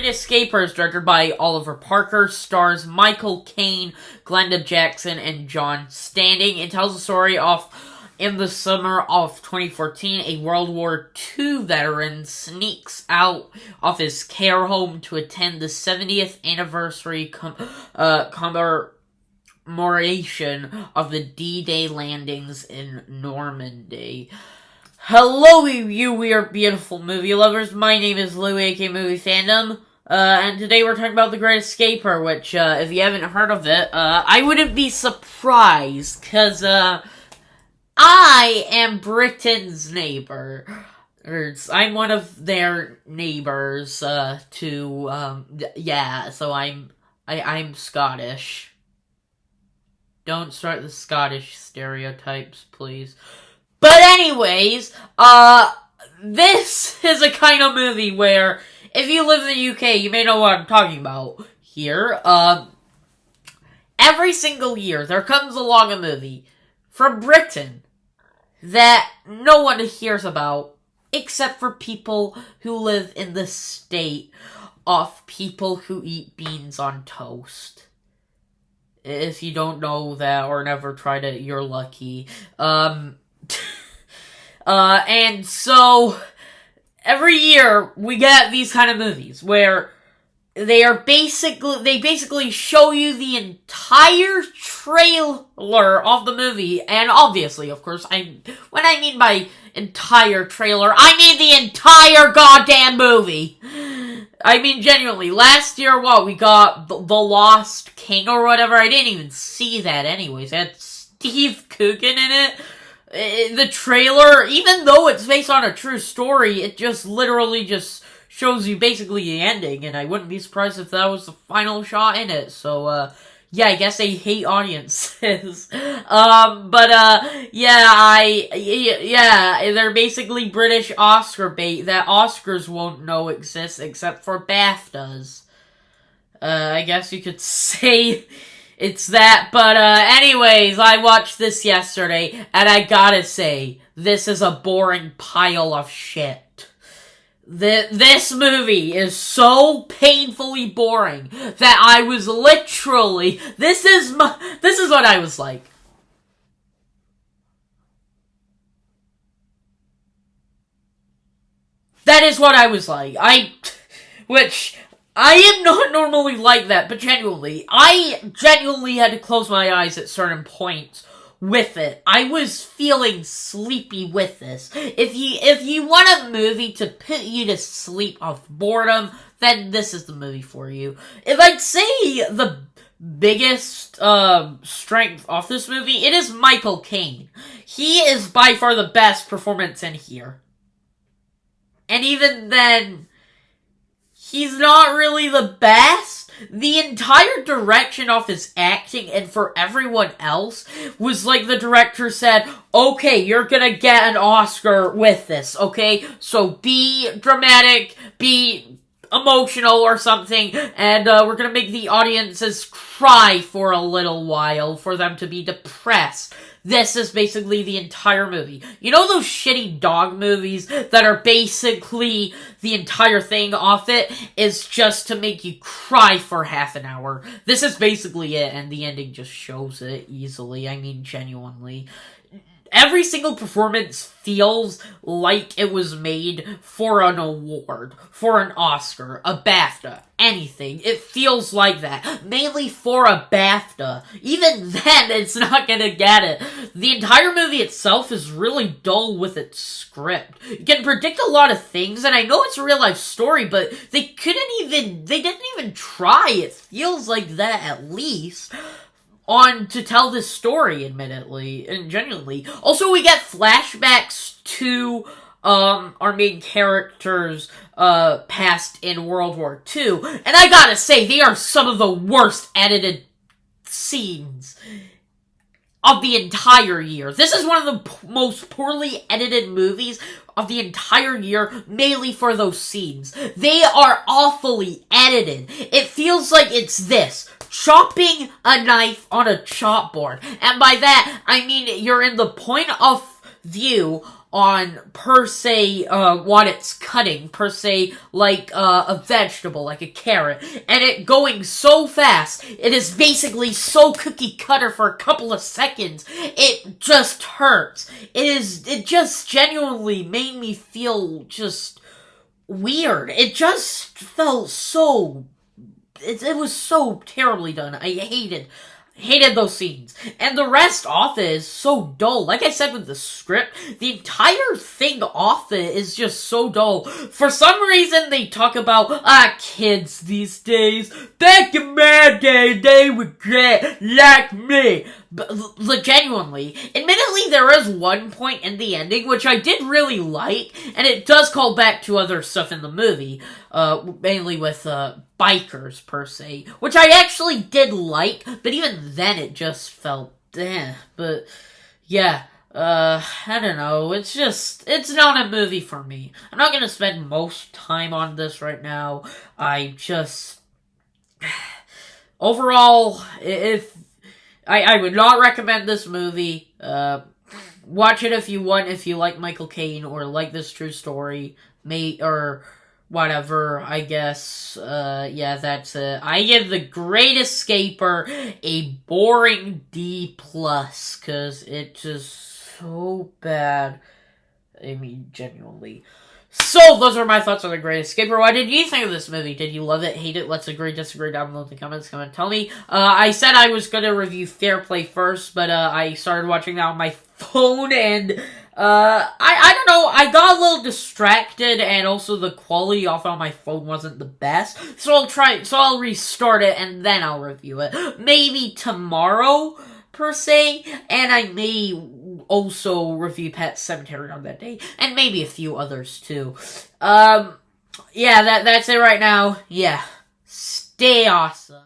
Great Escaper is directed by Oliver Parker, stars Michael Caine, Glenda Jackson, and John Standing. It tells the story of, in the summer of 2014, a World War II veteran sneaks out of his care home to attend the 70th anniversary commemoration of the D-Day landings in Normandy. Hello, you weird, beautiful movie lovers. My name is Lou, aka Movie Fandom, and today we're talking about The Great Escaper, which, if you haven't heard of it, I wouldn't be surprised, because, I am Britain's neighbor. I'm one of their neighbors, so I'm Scottish. Don't start the Scottish stereotypes, please. But anyways, this is a kind of movie where, if you live in the UK, you may know what I'm talking about here. Every single year, there comes along a movie from Britain that no one hears about, except for people who live in the state of people who eat beans on toast. If you don't know that or never tried it, you're lucky. And so, every year, we get these kind of movies, where they basically show you the entire trailer of the movie, and obviously, of course, when I mean by entire trailer, I mean the entire goddamn movie! I mean, genuinely, last year, we got The Lost King or whatever, I didn't even see that anyways, it had Steve Coogan in it. The trailer, even though it's based on a true story, it just literally just shows you basically the ending, and I wouldn't be surprised if that was the final shot in it, so, I guess they hate audiences. They're basically British Oscar bait that Oscars won't know exists except for BAFTAs. I guess you could say it's that, but anyways, I watched this yesterday, and I gotta say, this is a boring pile of shit. This movie is so painfully boring that I was literally, this is what I was like. That is what I was like. Which, I am not normally like that, but I genuinely had to close my eyes at certain points with it. I was feeling sleepy with this. If you want a movie to put you to sleep off boredom, then this is the movie for you. If I'd say the biggest strength of this movie, it is Michael Caine. He is by far the best performance in here. And even then, he's not really the best. The entire direction of his acting, and for everyone else, was like the director said, okay, you're gonna get an Oscar with this, okay? So be dramatic, be emotional or something, and we're gonna make the audiences cry for a little while, for them to be depressed. This is basically the entire movie. You know those shitty dog movies that are basically the entire thing of it is just to make you cry for half an hour? This is basically it, and the ending just shows it easily. I mean, genuinely. Every single performance feels like it was made for an award, for an Oscar, a BAFTA, anything. It feels like that. Mainly for a BAFTA. Even then, it's not gonna get it. The entire movie itself is really dull with its script. You can predict a lot of things, and I know it's a real-life story, but they didn't even try. It feels like that, at least, to tell this story, admittedly, and genuinely. Also, we get flashbacks to, our main characters, past in World War II, and I gotta say, they are some of the worst edited scenes of the entire year. This is one of the most poorly edited movies of the entire year, mainly for those scenes. They are awfully edited. It feels like it's this: chopping a knife on a chopboard. And by that, I mean you're in the point of view on, per se, what it's cutting, per se, like, a vegetable, like a carrot, and it going so fast, it is basically so cookie cutter for a couple of seconds, it just hurts. It just genuinely made me feel just weird. It just felt so, it was so terribly done. I hated those scenes. And the rest off it is so dull. Like I said with the script, the entire thing off it is just so dull. For some reason, they talk about, kids these days. Back in my day, they were great, like me. But, genuinely, admittedly, there is one point in the ending which I did really like, and it does call back to other stuff in the movie, mainly with, bikers, per se, which I actually did like, but even then it just felt, but, yeah, I don't know, it's not a movie for me. I'm not gonna spend most time on this right now. Overall, I would not recommend this movie. Watch it if you want, if you like Michael Caine or like this true story, or whatever, I guess. Yeah, that's it. I give The Great Escaper a boring D+, cause it's just so bad. I mean, genuinely. So, those are my thoughts on The Great Escaper. What did you think of this movie? Did you love it, hate it? Let's agree, disagree down below in the comments. Come and tell me. I said I was gonna review Fair Play first, but, I started watching that on my phone, and, I don't know, I got a little distracted, and also the quality off on my phone wasn't the best, so I'll restart it, and then I'll review it. Maybe tomorrow, per se, and I may also review Pet Sematary on that day, and maybe a few others too. Yeah, that's it right now. Yeah, stay awesome.